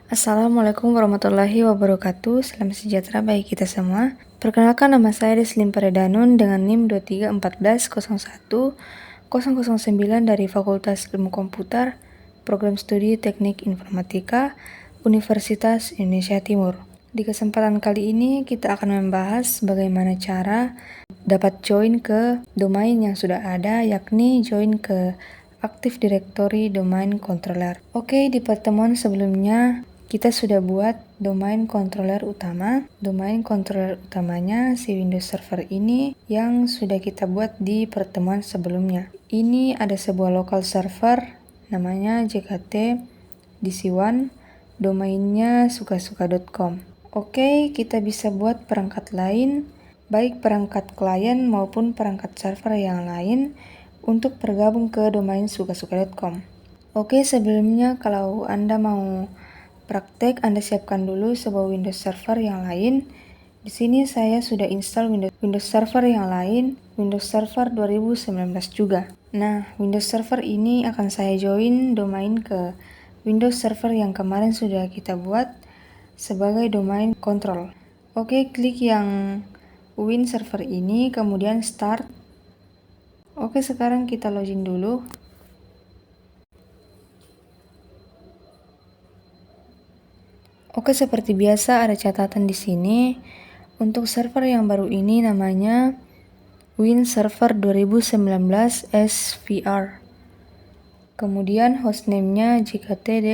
Assalamualaikum warahmatullahi wabarakatuh. Salam sejahtera bagi kita semua. Perkenalkan, nama saya Deslim Paredanun dengan NIM 2314010009 dari Fakultas Ilmu Komputer, Program Studi Teknik Informatika, Universitas Indonesia Timur. Di kesempatan kali ini kita akan membahas bagaimana cara dapat join ke domain yang sudah ada, yakni join ke Active Directory Domain Controller. Oke, di pertemuan sebelumnya kita sudah buat domain controller utama. Domain controller utamanya si Windows Server ini yang sudah kita buat di pertemuan sebelumnya. Ini ada sebuah local server namanya JKT DC1, domainnya sukasuka.com. Oke, kita bisa buat perangkat lain, baik perangkat klien maupun perangkat server yang lain untuk bergabung ke domain sukasuka.com. Oke, sebelumnya kalau Anda mau praktek, Anda siapkan dulu sebuah Windows Server yang lain. Di sini saya sudah install Windows Server yang lain, Windows Server 2019 juga. Nah, Windows Server ini akan saya join domain ke Windows Server yang kemarin sudah kita buat sebagai domain control. Oke, klik yang Win Server ini, kemudian Start. Oke, sekarang kita login dulu. Oke, seperti biasa ada catatan di sini. Untuk server yang baru ini namanya Win Server 2019 SVR. Kemudian hostname-nya JKT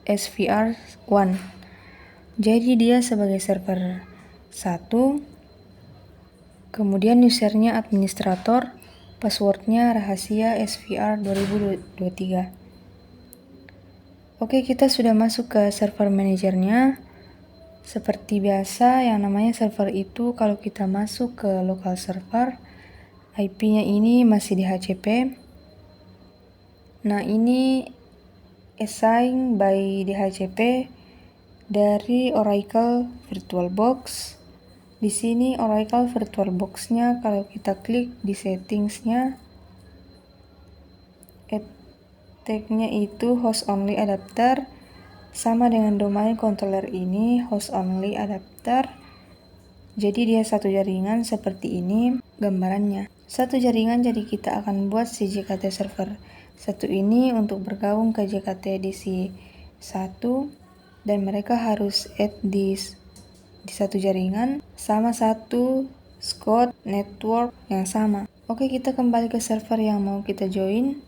SVR1. Jadi dia sebagai server 1. Kemudian usernya administrator, passwordnya rahasia SVR 2023. Oke, kita sudah masuk ke server manajernya. Seperti biasa, yang namanya server itu kalau kita masuk ke local server, IP-nya ini masih di HCP. Nah, ini assign by DHCP dari Oracle VirtualBox. Di sini Oracle VirtualBox-nya kalau kita klik di settings-nya, tag-nya itu host only adapter, sama dengan domain controller ini host only adapter. Jadi dia satu jaringan seperti ini gambarannya. Satu jaringan, jadi kita akan buat si JKT server satu ini untuk bergabung ke JKT DC1, dan mereka harus add di satu jaringan sama satu SCOD network yang sama. Oke, kita kembali ke server yang mau kita join.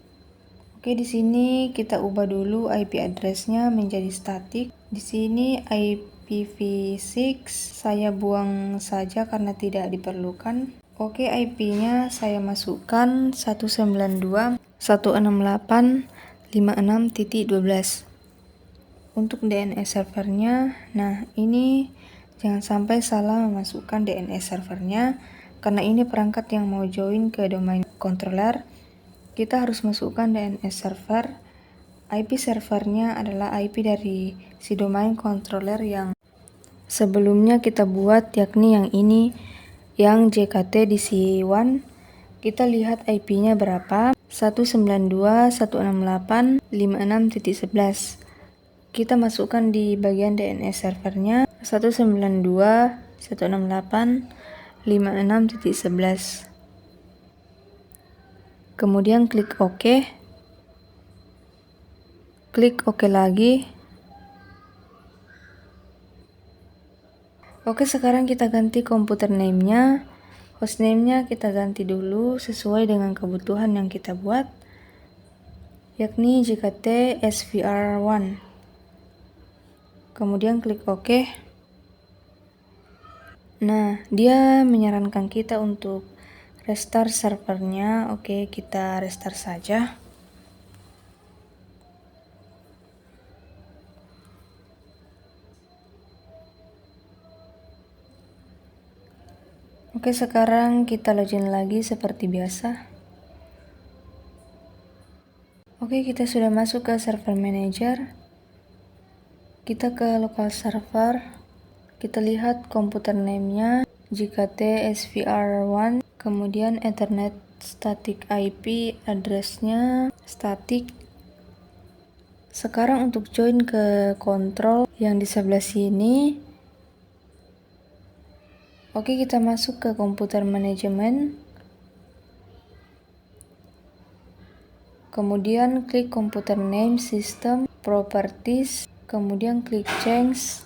Oke, di sini kita ubah dulu IP address-nya menjadi static. Di sini IPv6 saya buang saja karena tidak diperlukan. Oke, IP-nya saya masukkan 192.168.56.12. Untuk DNS servernya, nah ini jangan sampai salah memasukkan DNS servernya, karena ini perangkat yang mau join ke domain controller. Kita harus masukkan DNS server. IP servernya adalah IP dari si domain controller yang sebelumnya kita buat, yakni yang ini, yang JKT DC1. Kita lihat IP-nya berapa, 192.168.56.11. Kita masukkan di bagian DNS servernya 192.168.56.11. Kemudian klik OK. Klik OK lagi. Oke, sekarang kita ganti komputer name-nya. Hostname-nya kita ganti dulu sesuai dengan kebutuhan yang kita buat, yakni JKT SVR1. Kemudian klik OK. Nah, dia menyarankan kita untuk restart servernya. Oke, kita restart saja. Oke, sekarang kita login lagi seperti biasa. Oke, kita sudah masuk ke server manager. Kita ke local server. Kita lihat komputer name-nya JKT SVR1. Kemudian Ethernet static IP address-nya static Sekarang untuk join ke kontrol yang di sebelah sini. Oke, kita masuk ke komputer manajemen. Kemudian klik komputer name system properties, kemudian klik change.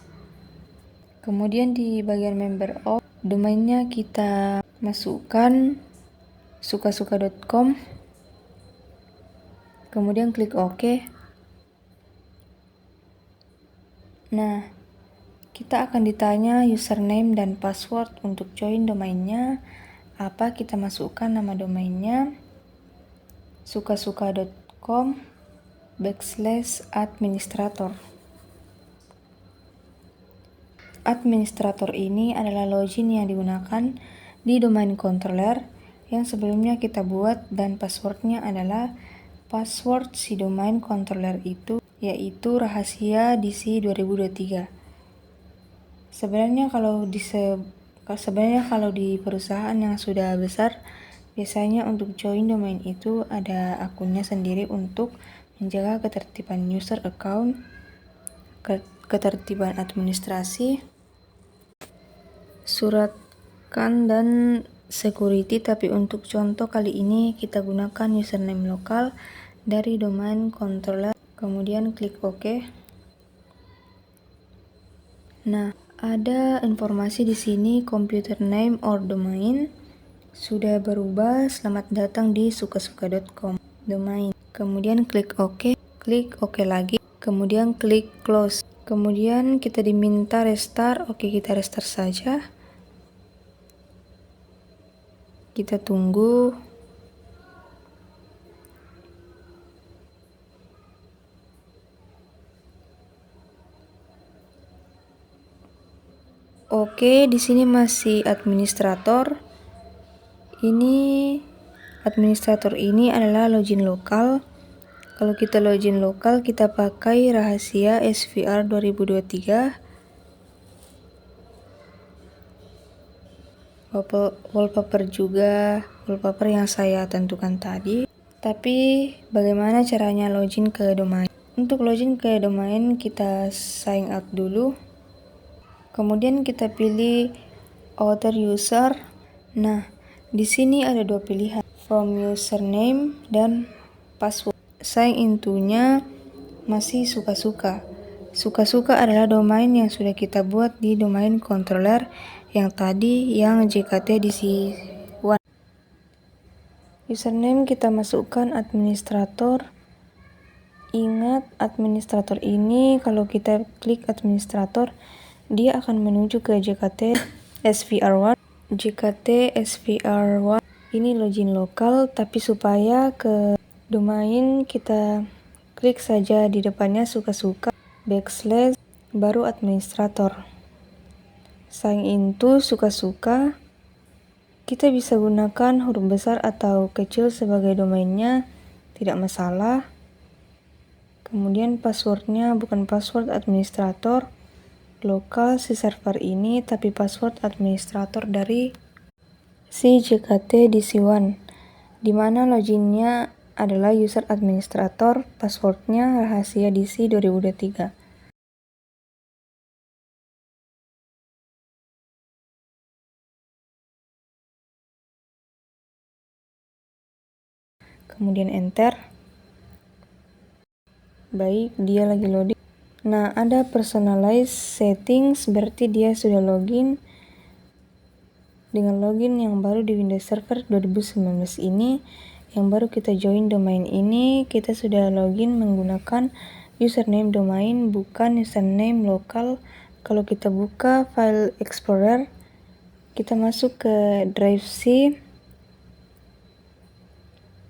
Kemudian di bagian member of, domainnya kita masukkan sukasuka.com. Kemudian klik OK. Nah, kita akan ditanya username dan password untuk join domainnya. Apa? Kita masukkan nama domainnya sukasuka.com/administrator. Administrator ini adalah login yang digunakan di domain controller yang sebelumnya kita buat, dan passwordnya adalah password si domain controller itu, yaitu rahasia DC 2023. Sebenarnya kalau di perusahaan yang sudah besar, biasanya untuk join domain itu ada akunnya sendiri untuk menjaga ketertiban user account, ketertiban administrasi, suratkan, dan security. Tapi untuk contoh kali ini kita gunakan username lokal dari domain controller. Kemudian klik OK. Nah, ada informasi di sini, computer name or domain sudah berubah. Selamat datang di sukasuka.com domain. Kemudian klik OK lagi, kemudian klik close. Kemudian kita diminta restart. Oke, kita restart saja. Kita tunggu. Oke, di sini masih administrator. Administrator ini adalah login lokal. Kalau kita login lokal, kita pakai rahasia SVR 2023. Wallpaper juga, wallpaper yang saya tentukan tadi. Tapi bagaimana caranya login ke domain? Untuk login ke domain, kita sign out dulu. Kemudian kita pilih other user. Nah, di sini ada dua pilihan, from username dan password. Sign into-nya masih sukasuka. Sukasuka adalah domain yang sudah kita buat di domain controller yang tadi, yang JKT DC1. Username kita masukkan administrator. Ingat, administrator ini kalau kita klik administrator, dia akan menuju ke JKT SVR1. JKT SVR1 ini login lokal, tapi supaya ke domain kita klik saja di depannya sukasuka / baru administrator. Sign into sukasuka. Kita bisa gunakan huruf besar atau kecil sebagai domainnya, tidak masalah. Kemudian passwordnya bukan password administrator lokal si server ini, tapi password administrator dari si JKT DC1, dimana loginnya adalah user administrator, passwordnya rahasia DC 2023. Kemudian enter. Baik, dia lagi loading. Nah, ada personalized settings, berarti dia sudah login dengan login yang baru di Windows Server 2019 ini. Yang baru kita join domain ini, kita sudah login menggunakan username domain, bukan username lokal. Kalau kita buka file explorer, kita masuk ke drive C.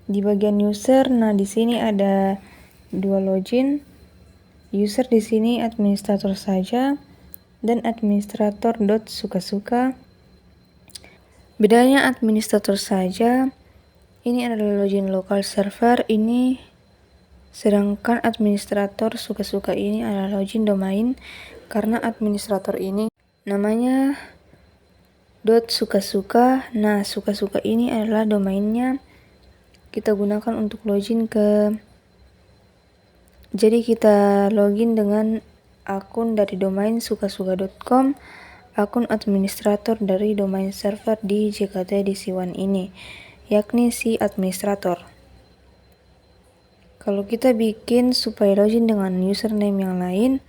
Di bagian user, nah di sini ada dua login. User di sini administrator saja dan administrator.sukasuka. Bedanya administrator saja, ini adalah login lokal server ini, sedangkan administrator sukasuka ini adalah login domain. Karena administrator ini namanya .sukasuka. Nah, sukasuka ini adalah domainnya, kita gunakan untuk login ke Jadi kita login dengan akun dari domain sukasuka.com, akun administrator dari domain server di JKT DC1 ini, yakni si administrator. Kalau kita bikin supaya login dengan username yang lain,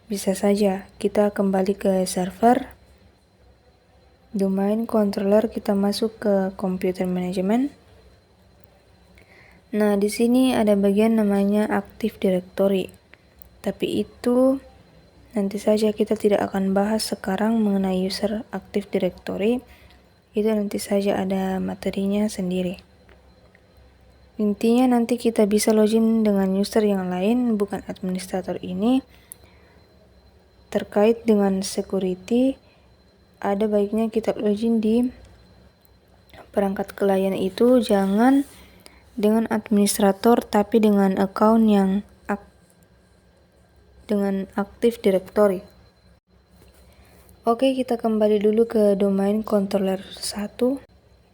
bisa saja kita kembali ke server, domain controller, kita masuk ke computer management. Nah, di sini ada bagian namanya Active Directory. Tapi itu nanti saja, kita tidak akan bahas sekarang mengenai user Active Directory. Itu nanti saja ada materinya sendiri. Intinya nanti kita bisa login dengan user yang lain, bukan administrator ini. Terkait dengan security, ada baiknya kita login di perangkat klien itu jangan dengan administrator, tapi dengan account yang dengan Active Directory. Oke, kita kembali dulu ke domain controller 1.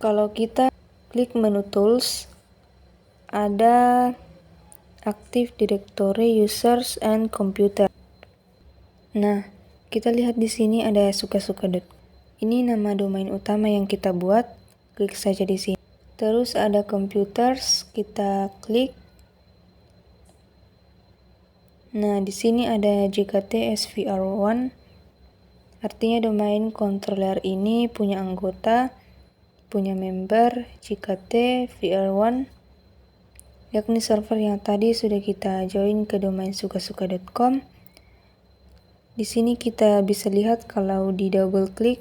Kalau kita klik menu tools, ada Active Directory Users and Computer. Nah, kita lihat di sini ada sukasuka. Ini nama domain utama yang kita buat. Klik saja di sini. Terus ada computers, kita klik. Nah, di sini ada JKT SVR1. Artinya domain controller ini punya anggota, punya member JKT VR1, yakni server yang tadi sudah kita join ke domain sukasuka.com. Di sini kita bisa lihat kalau di double klik,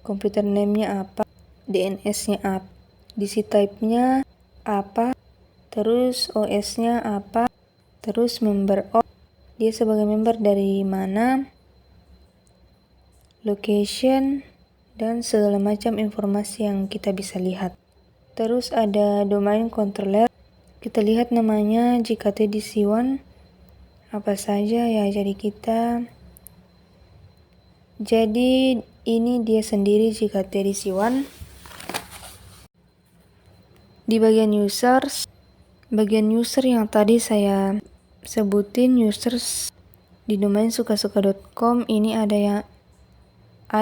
computer name-nya apa, DNS-nya apa, DC type-nya apa, terus OS-nya apa, terus member of, dia sebagai member dari mana, location, dan segala macam informasi yang kita bisa lihat. Terus ada domain controller, kita lihat namanya JKT DC1, apa saja ya, jadi ini dia sendiri JKT DC1. Di bagian users, bagian user yang tadi saya sebutin, users di domain sukasuka.com ini ada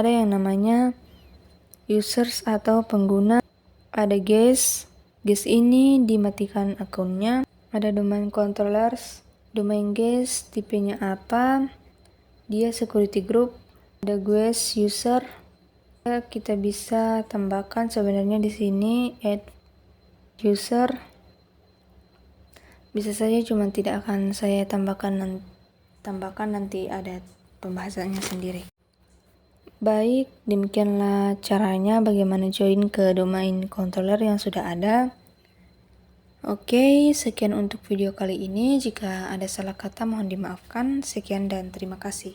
yang namanya users atau pengguna, ada guest ini dimatikan akunnya, ada domain controllers, domain guest tipenya apa, dia security group, ada guest user. Kita bisa tambahkan sebenarnya di sini add user, bisa saja, cuma tidak akan saya tambahkan nanti ada pembahasannya sendiri. Baik, demikianlah caranya bagaimana join ke domain controller yang sudah ada. Oke, sekian untuk video kali ini. Jika ada salah kata mohon dimaafkan. Sekian dan terima kasih.